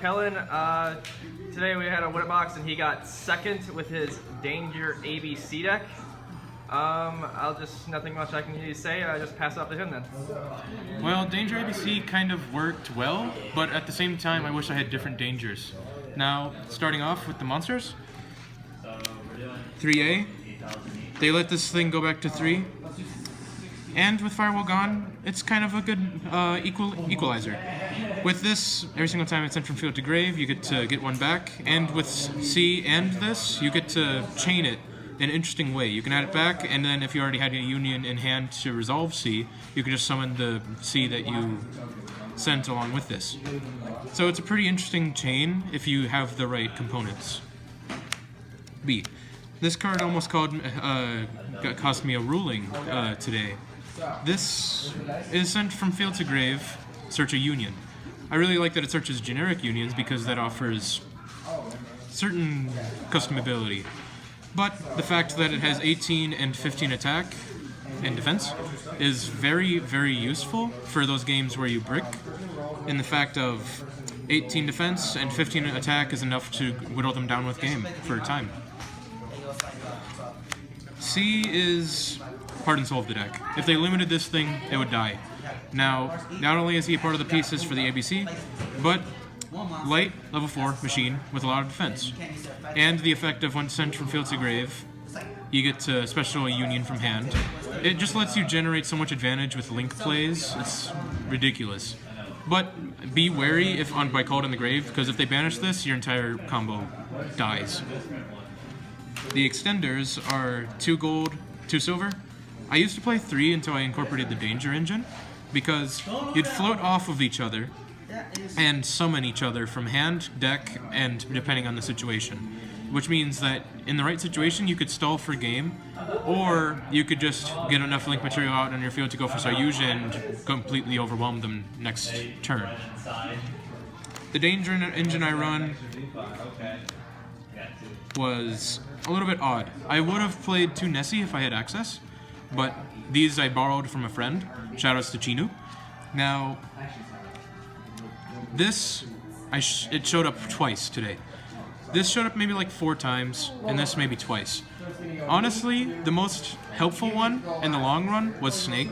Kellan. Today we had a Win Box and he got second with his Danger ABC deck. Nothing much I can really say, I just pass it off to him then. Well, Danger ABC kind of worked well, but at the same time I wish I had different dangers. Now, starting off with the monsters. 3A. They let this thing go back to 3. And with Firewall gone, it's kind of a good equalizer. With this, every single time it's sent from field to grave, you get to get one back. And with C and this, you get to chain it in an interesting way. You can add it back, and then if you already had a union in hand to resolve C, you can just summon the C that you sent along with this. So it's a pretty interesting chain if you have the right components. B. This card almost cost me a ruling today. This is sent from field to grave, search a union. I really like that it searches generic unions because that offers certain customability. But the fact that it has 18 and 15 attack and defense is very, very useful for those games where you brick. In the fact of 18 defense and 15 attack is enough to whittle them down with game for a time. C is heart and soul of the deck. If they limited this thing, it would die. Now, not only is he a part of the pieces for the ABC, but light, level 4 machine with a lot of defense. And the effect of when sent from field to grave, you get to special union from hand. It just lets you generate so much advantage with link plays, it's ridiculous. But be wary if by called in the grave, because if they banish this, your entire combo dies. The extenders are 2 gold, 2 silver. I used to play 3 until I incorporated the Danger engine, because you'd float off of each other and summon each other from hand, deck, and depending on the situation. Which means that in the right situation you could stall for game, or you could just get enough link material out on your field to go for Sayuja and completely overwhelm them next turn. The Danger engine I run was a little bit odd. I would have played 2 Nessie if I had access, but these I borrowed from a friend. Shoutouts to Chinu. Now, this, it showed up twice today. This showed up maybe like 4 times, and this maybe twice. Honestly, the most helpful one in the long run was Snake.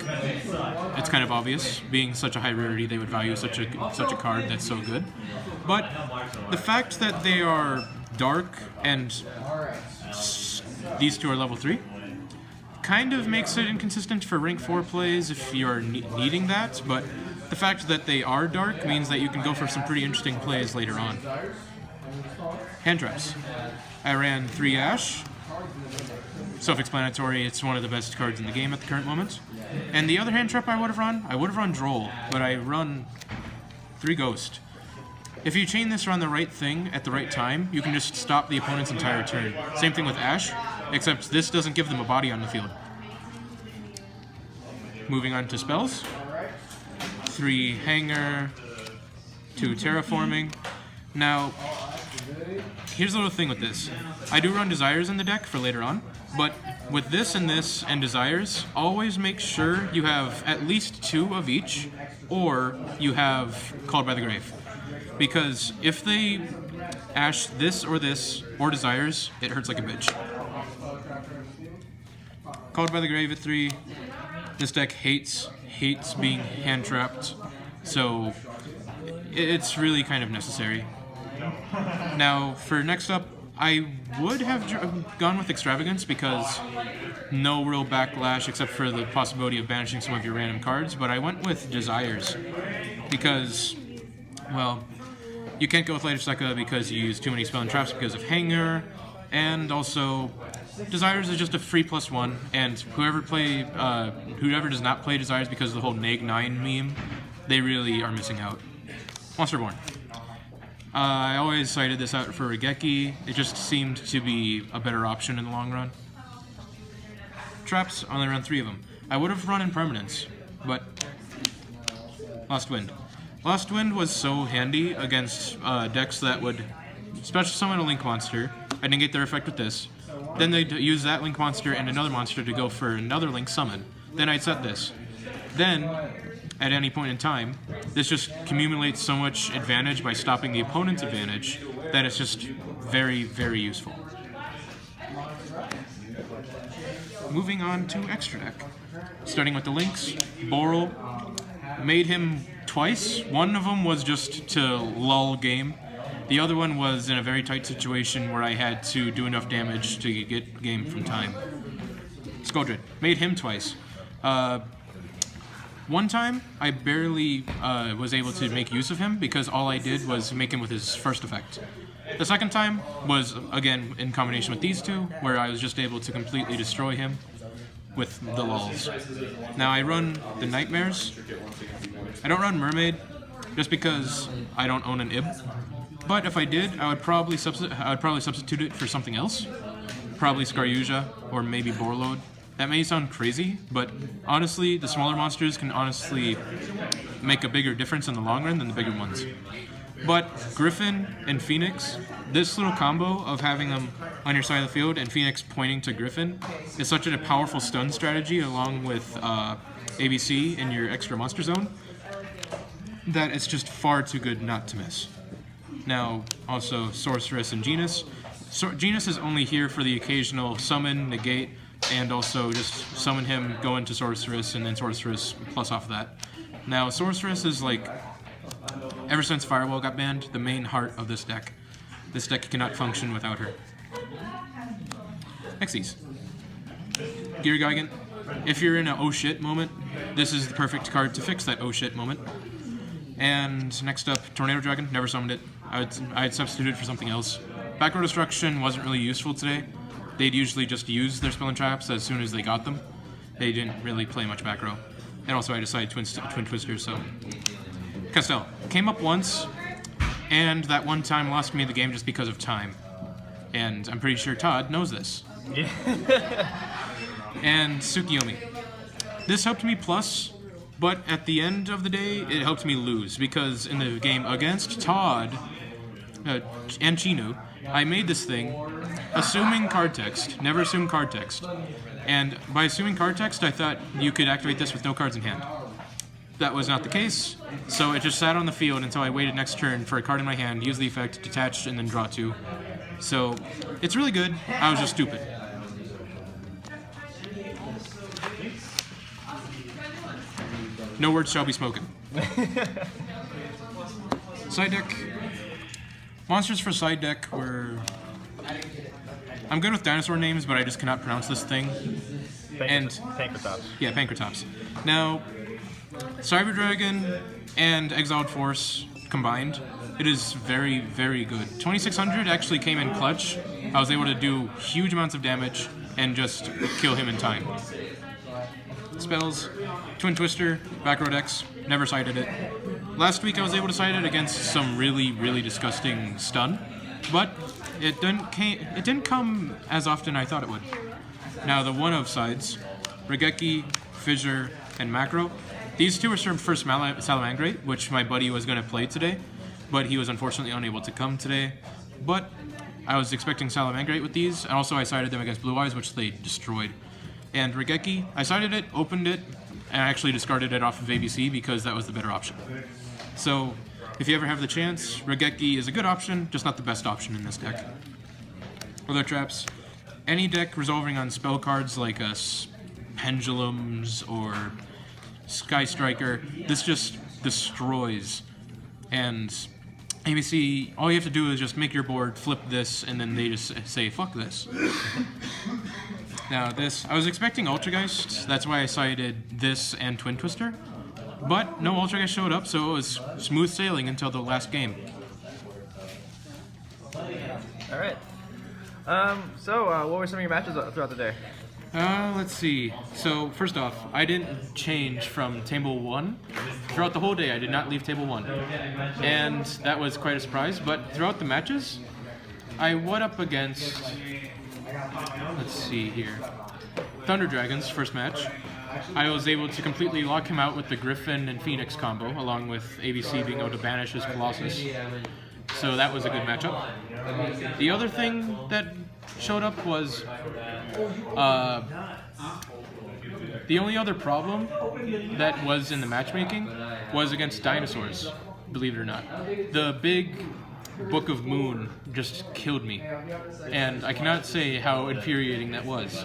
It's kind of obvious, being such a high rarity, they would value such a card that's so good. But the fact that they are dark and these 2 are level 3 kind of makes it inconsistent for rank 4 plays if you're needing that, but the fact that they are dark means that you can go for some pretty interesting plays later on. Hand traps. I ran 3 Ash. Self-explanatory, it's one of the best cards in the game at the current moment. And the other hand trap I would have run Droll, but I run 3 Ghost. If you chain this around the right thing at the right time, you can just stop the opponent's entire turn. Same thing with Ash, except this doesn't give them a body on the field. Moving on to spells. 3 Hanger, 2 Terraforming. Now, here's the little thing with this. I do run Desires in the deck for later on, but with this and Desires, always make sure you have at least 2 of each, or you have Called by the Grave. Because if they Ash this, or Desires, it hurts like a bitch. Called by the Grave at 3. This deck hates being hand-trapped, so it's really kind of necessary. Now, for next up, I would have gone with Extravagance because no real backlash except for the possibility of banishing some of your random cards, but I went with Desires because, well, you can't go with Light of Sekka because you use too many spell and traps because of Hanger, and also Desires is just a free +1, and whoever does not play Desires because of the whole Neg 9 meme, they really are missing out. Monsterborn. I always cited this out for Regeki. It just seemed to be a better option in the long run. Traps, only run 3 of them. I would have run Impermanence, but Lost Wind. Lost Wind was so handy against decks that would special summon a Link monster and negate their effect with this. Then they'd use that Link monster and another monster to go for another Link summon. Then I'd set this. Then at any point in time. This just accumulates so much advantage by stopping the opponent's advantage that it's just very, very useful. Moving on to extra deck. Starting with the links, Boral. Made him twice. One of them was just to lull game. The other one was in a very tight situation where I had to do enough damage to get game from time. Skoldred. Made him twice. One time, I barely was able to make use of him because all I did was make him with his first effect. The second time was, again, in combination with these two, where I was just able to completely destroy him with the lulls. Now, I run the Nightmares. I don't run Mermaid, just because I don't own an IB. But if I did, I would probably substitute it for something else. Probably Yugioh, or maybe Borlode. That may sound crazy, but honestly, the smaller monsters can honestly make a bigger difference in the long run than the bigger ones. But Griffin and Phoenix, this little combo of having them on your side of the field and Phoenix pointing to Griffin is such a powerful stun strategy along with ABC in your extra monster zone that it's just far too good not to miss. Now, also Sorceress and Genus. Genus is only here for the occasional summon, negate, and also just summon him, go into Sorceress, and then Sorceress plus off of that. Now, Sorceress is like, ever since Firewall got banned, the main heart of this deck. This deck cannot function without her. Xyz. Gear Gigant. If you're in an oh shit moment, this is the perfect card to fix that oh shit moment. And next up, Tornado Dragon. Never summoned it. I'd substitute it for something else. Back row destruction wasn't really useful today. They'd usually just use their spell and traps as soon as they got them. They didn't really play much back row. And also I decided Twin Twister, so... Castell. Came up once, and that one time lost me the game just because of time. And I'm pretty sure Todd knows this. Yeah. And Tsukiyomi. This helped me plus, but at the end of the day, it helped me lose, because in the game against Todd and Chinu, I made this thing assuming card text. Never assume card text. And by assuming card text, I thought you could activate this with no cards in hand. That was not the case, so it just sat on the field until I waited next turn for a card in my hand, use the effect, detach, and then draw two. So, it's really good. I was just stupid. No words shall be spoken. Side deck. Monsters for side deck were... I'm good with dinosaur names, but I just cannot pronounce this thing. Pankratops. Yeah, Pankratops. Now, Cyber Dragon and Exiled Force combined, it is very, very good. 2600 actually came in clutch. I was able to do huge amounts of damage and just kill him in time. Spells, Twin Twister, back row decks, never sided it. Last week I was able to side it against some really, really disgusting stun, but it didn't come as often I thought it would. Now the one of sides, Regeki, Fissure, and Macro. These two are served first Salamangrate, which my buddy was going to play today, but he was unfortunately unable to come today. But I was expecting Salamangrate with these, and also I sided them against Blue Eyes, which they destroyed. And Regeki, I sided it, opened it, and I actually discarded it off of ABC because that was the better option. So, if you ever have the chance, Regeki is a good option, just not the best option in this deck. Other traps. Any deck resolving on spell cards like Pendulums or Sky Striker, this just destroys. And ABC, all you have to do is just make your board, flip this, and then they just say, fuck this. Now this, I was expecting Ultrageist, that's why I sided this and Twin Twister. But no Ultrageist showed up, so it was smooth sailing until the last game. Alright. So what were some of your matches throughout the day? Let's see. So, first off, I didn't change from table 1. Throughout the whole day, I did not leave table 1. And that was quite a surprise, but throughout the matches, I went up against... Let's see here. Thunder Dragons, first match. I was able to completely lock him out with the Griffin and Phoenix combo, along with ABC being able to banish his Colossus. So that was a good matchup. The other thing that showed up was The only other problem that was in the matchmaking was against dinosaurs, believe it or not. The big Book of Moon just killed me, and I cannot say how infuriating that was,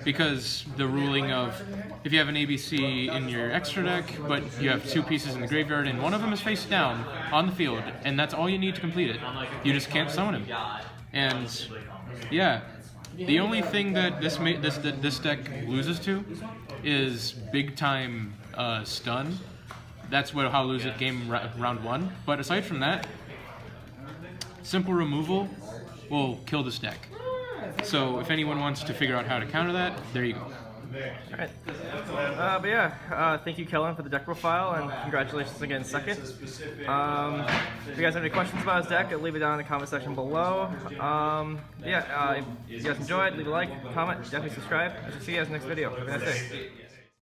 because the ruling of if you have an ABC in your extra deck, but you have 2 pieces in the graveyard and one of them is face down on the field, and that's all you need to complete it, you just can't summon him. And yeah, the only thing that this deck loses to is big time stun. That's how lose it game round 1. But aside from that, simple removal will kill this deck. So if anyone wants to figure out how to counter that, there you go. Alright. But yeah, thank you, Kellan, for the deck profile, and congratulations again, second. If you guys have any questions about his deck, leave it down in the comment section below. If you guys enjoyed, leave a like, comment, definitely subscribe. I shall see you guys next video. Have a nice day.